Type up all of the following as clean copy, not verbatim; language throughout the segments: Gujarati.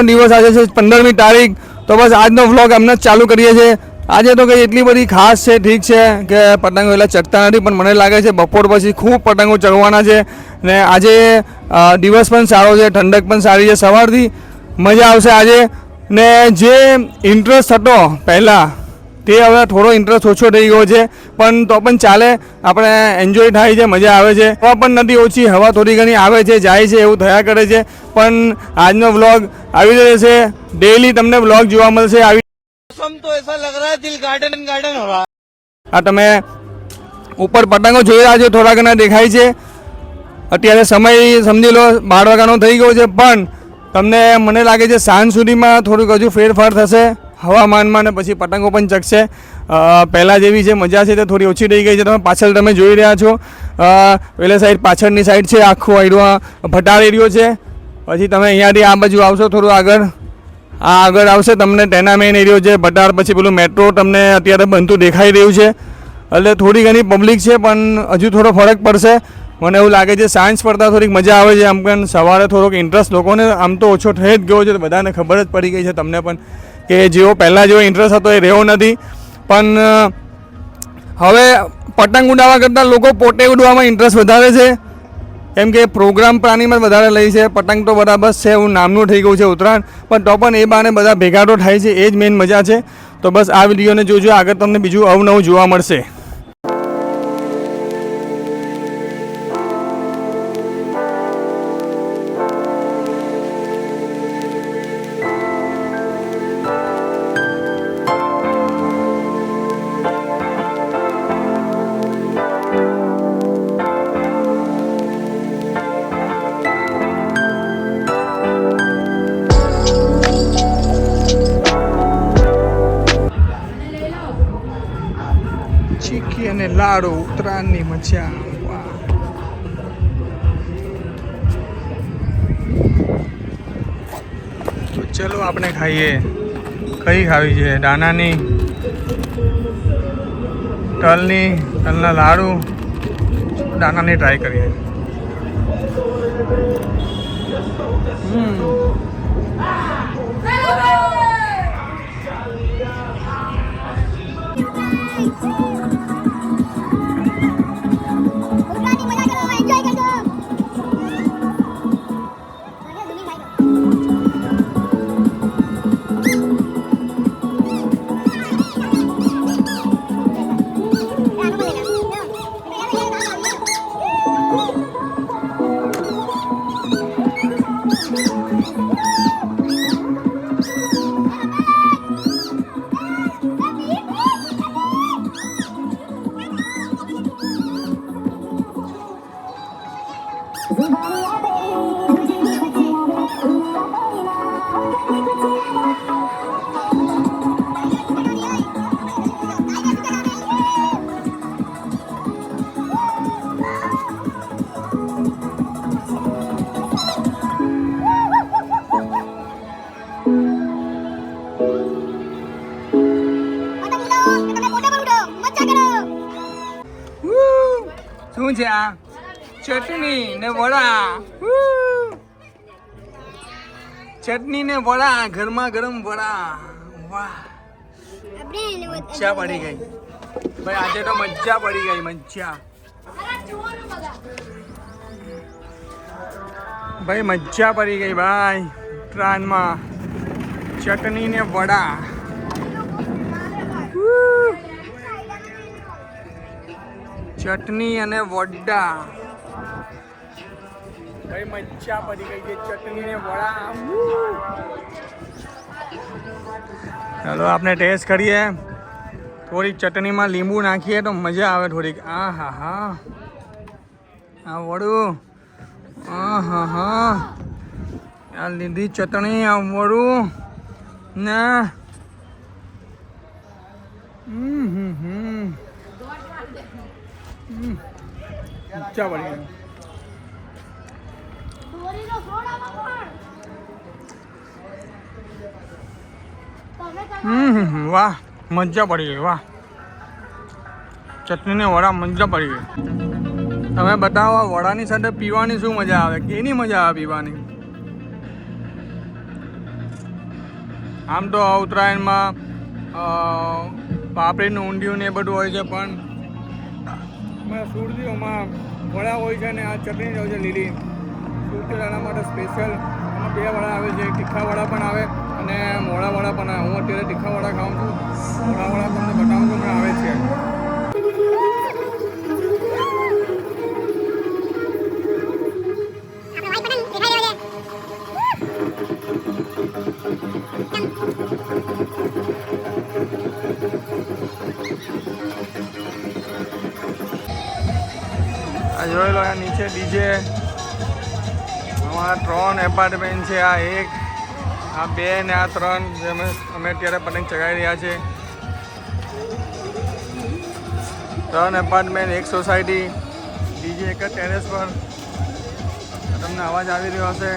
દિવસ આજે છે 15મી તારીખ. તો બસ આજનો વ્લોગ અમને ચાલુ કરીએ છીએ. આજે તો કંઈ એટલી બધી ખાસ છે, ઠીક છે કે પતંગો એટલે ચગતા નથી, પણ મને લાગે છે બપોર પછી ખૂબ પતંગો ચગવાના છે. ને આજે દિવસ પણ સારો છે, ઠંડક પણ સારી છે, સવારથી મજા આવશે આજે. ને જે ઇન્ટરેસ્ટ હતો પહેલાં તે હવે થોડો ઇન્ટરેસ્ટ ઓછો થઈ ગયો છે, પણ તો પણ ચાલે, આપણે એન્જોય થાય છે, મજા આવે છે. હવા પણ નથી ઓછી, હવા થોડી ઘણી આવે છે, જાય છે, એવું થયા કરે છે. પણ આજનો વ્લોગ આવી રહેશે, ડેઈલી તમને વ્લોગ જોવા મળશે. આવી तो ऐसा लग रहा है दिल गार्डन गार्डन हो रहा है. આ તમે ઉપર પતંગો જોઈ રહ્યા છો, થોડા ઘણા દેખાય છે. અત્યારે સમય સમજી લો 12 વાગ્યાનો થઈ ગયો છે, પણ તમને મને લાગે છે સાંજ સુધીમાં થોડુંક હજુ ફેરફાર થશે હવામાનમાં, ને પછી પતંગો પણ ચગશે. પહેલાં જેવી જે મજા છે તે થોડી ઓછી થઈ ગઈ છે. તમે પાછળ તમે જોઈ રહ્યા છો, પેલા સાઈડ પાછળની સાઈડ છે આખો આઈડવા ભટાર એરિયો છે. પછી તમે અહીંયાથી આ બાજુ આવશો થોડું આગળ, આ આગળ આવશે તમને ટેનામેન એરિયો છે ભટાર, પછી પેલું મેટ્રો તમને અત્યારે બનતું દેખાઈ રહ્યું છે. એટલે થોડી ઘણી પબ્લિક છે, પણ હજુ થોડો ફરક પડશે. મને એવું લાગે છે સાંજ પડતા થોડીક મજા આવે છે. આમ પણ સવારે થોડોક ઇન્ટરેસ્ટ લોકોને આમ તો ઓછો થઈ જ ગયો છે, બધાને ખબર જ પડી ગઈ છે તમને પણ, કે જેવો પહેલાં જેવો ઇન્ટરેસ્ટ હતો એ રહ્યો નથી. પણ હવે પતંગ ઉડાવવા કરતાં લોકો પોતે ઉડવામાં ઇન્ટરેસ્ટ વધારે છે, કેમ કે પ્રોગ્રામ પ્લાનિંગમાં વધારે લઈ છે. પતંગ તો બરાબર છે, એવું નામનું થઈ ગયું છે ઉત્તરાયણ, પણ તો પણ એ બાને બધા ભેગા તો થાય છે, એ જ મેઇન મજા છે. તો બસ આ વિડીયોને જોજો, આગળ તમને બીજું અવનવું જોવા મળશે. ચીકી અને લાડુ, ઉત્તરાયણની મજા. વાહ. તો ચલો આપણે ખાઈએ. કઈ ખાવી છે? દાનાની, તલના લાડુ, દાનાની ટ્રાય કરીએ. શું છે આ? ચટણી ને વડા. ચટણી ને વડા, ગરમા ગરમ વડા. વાહ, મજા પડી ગઈ ભાઈ, આજે તો મજા પડી ગઈ, મજા ભાઈ, મજા પડી ગઈ ભાઈ. ટ્રેનમાં ચટણી ને વડા. ચટણી અને વડા ભાઈ, મજા પડી ગઈ છે. ચટણી ને વડા. ચાલો આપણે ટેસ્ટ કરીએ. થોડીક ચટણીમાં લીંબુ નાખીએ તો મજા આવે થોડીક. આ હા હા, આ વડું. આ હા હા, આ લીધી ચટણી, આ વડું ને મજા પડી ગઈ. વાહ, મજા પડી ગઈ. વાહ, ચટણી ને વડા મજા પડી ગઈ. તમે બતાવો વડાની સાથે પીવાની શું મજા આવે? કેની મજા આવે પીવાની? આમ તો ઉત્તરાયણમાં પાપડીનું ઊંધિયું ને એ બધું હોય છે, પણ સુરતીઓમાં વડા હોય છે અને આ ચટણી હોય છે લીલી. સુરતી વડા માટે સ્પેશિયલ આમાં 2 વડા આવે છે, તીખા વડા પણ આવે અને મોળા વડા પણ આવે. હું અત્યારે તીખા વડા ખાઉં છું, મોળા વડા તમને બતાવું છું પણ આવે છે. આ જોઈ લો, આ નીચે ડીજે. અમારા 3 એપાર્ટમેન્ટ છે, આ 1, આ 2 ને આ 3, જે અમે અત્યારે પતંગ ચગાવી રહ્યા છે. 3 એપાર્ટમેન્ટ, 1 સોસાયટી, ડીજે એક જ ટેરેસ પર. તમને અવાજ આવી રહ્યો હશે.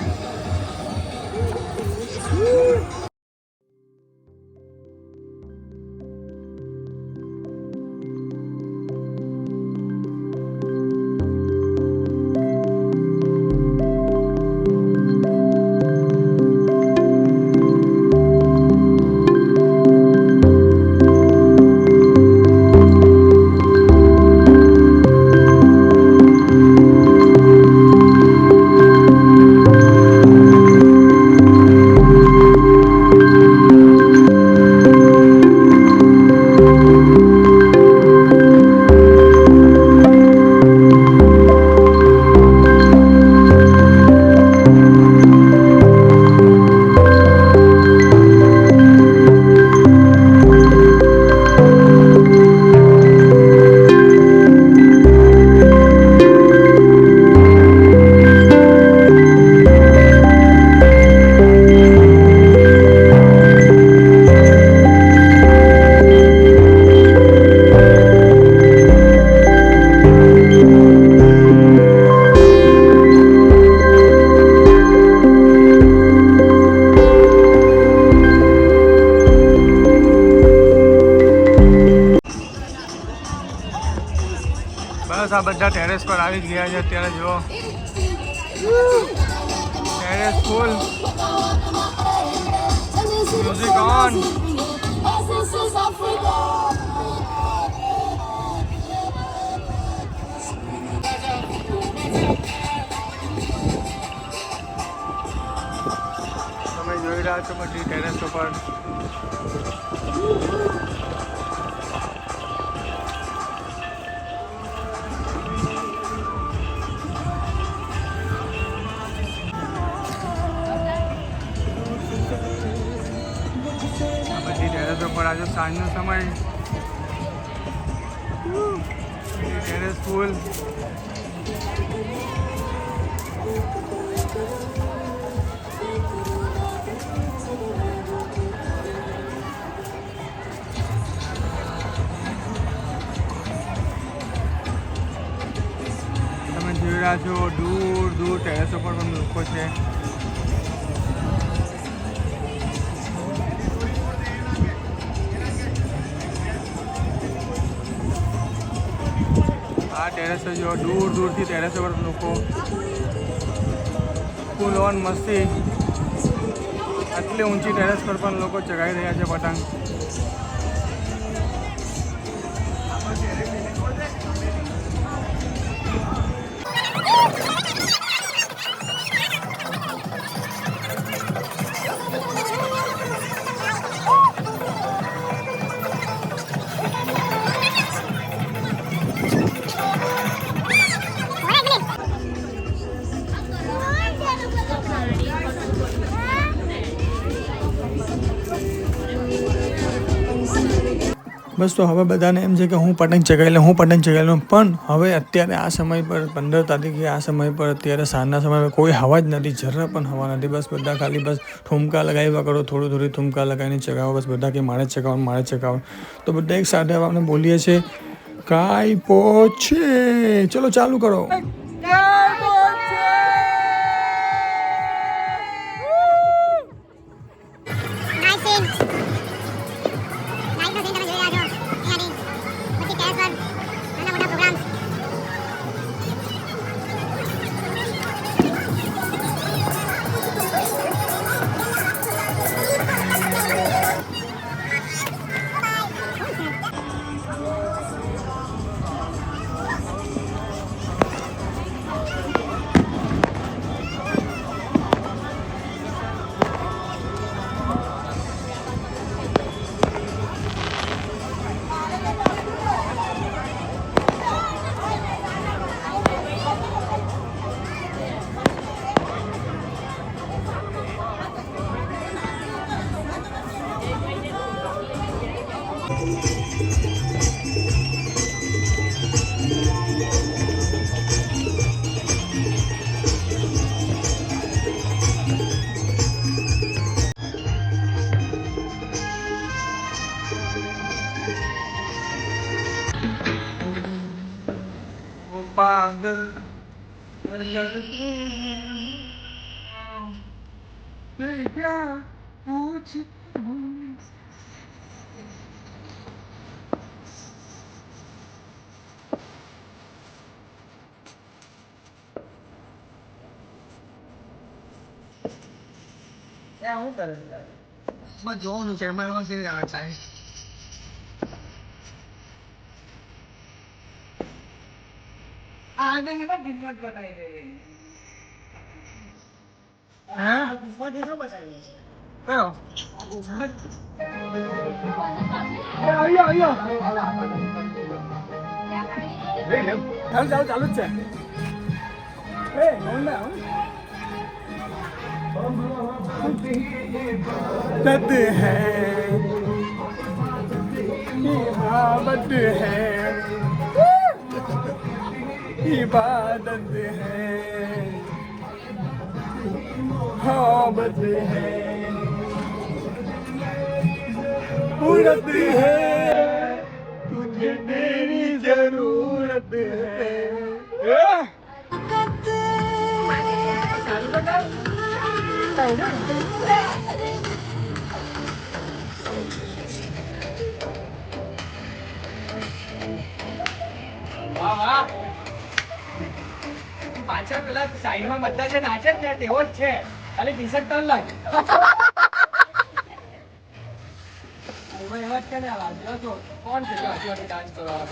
બસ આ બધા ટેરેસ પર આવી જ ગયા છે અત્યારે. જુઓ, ટેરેસ ફૂલ, મ્યુઝિક ઓન. તમે જોઈ રહ્યા છો બધી ટેરેસ ઉપર. પર આજે સાંજનો સમય, ટેરેસ ફૂલ. તમે જોઈ રહ્યા છો દૂર દૂર ટેરેસ ઉપર પણ લોકો છે. આ ટેરેસ જો દૂર દૂરથી ટેરેસ પર લોકો ફૂલ ઓન મસ્તી. આટલી ઊંચી ટેરેસ પર પણ લોકો ચગાવી રહ્યા છે પતંગ. બસ તો હવે બધાને એમ છે કે હું પતંગ ચગાવી લઉં, પણ હવે અત્યારે આ સમય પર 15 તારીખે આ સમય પર અત્યારે સાંજના સમય પર કોઈ હવા જ નથી, જરા પણ હવા નથી. બસ બધા ખાલી બસ ઠુમકા લગાવ્યા કરો, થોડી ઠુમકા લગાવીને ચગાવો. બસ બધા કે મારે ચગાવો. તો બધા એક સાથે આપણે બોલીએ છીએ કાઈ પોછે. ચલો ચાલુ કરો. જોવાનું કેમેરામાં છે સાહેબ. ચાલુ જ છે. दर्द है इबादत है इबादत है हाबत है उड़त है तुझे तेरी जरूरत है. પાછળ પેલા સાઈડમાં બધા છે નાચે ને તેવો જ છે, ખાલી ટી શર્ટ તર લાગે એવા જ કે ને કોણ છે આજુબાજુ ડાન્સ કરવા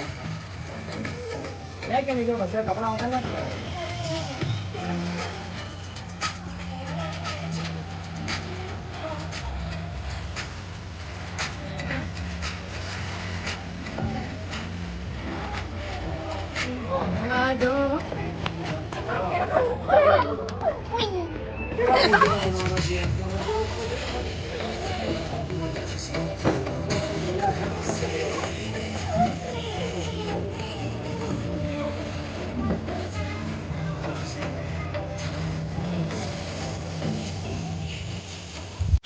કે નહીં બધા કપડા હોતા નથી.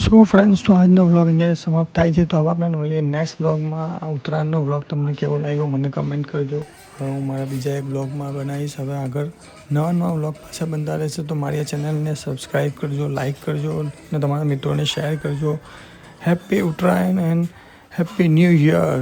સો ફ્રેન્ડ્સ, તો આજનો વ્લોગ અહીંયા સમાપ્ત થાય છે. તો હવે આપણે મળીએ નેક્સ્ટ વ્લોગમાં. ઉત્તરાયણનો વ્લોગ તમને કેવો લાગ્યો મને કમેન્ટ કરજો. હું મારા બીજા એક વ્લોગમાં બનાવીશ હવે આગળ. નવા વ્લોગ પાછા બનતા રહેશે. તો મારી આ ચેનલને સબસ્ક્રાઈબ કરજો, લાઈક કરજો અને તમારા મિત્રોને શેર કરજો. Happy Uttarayan and happy new year.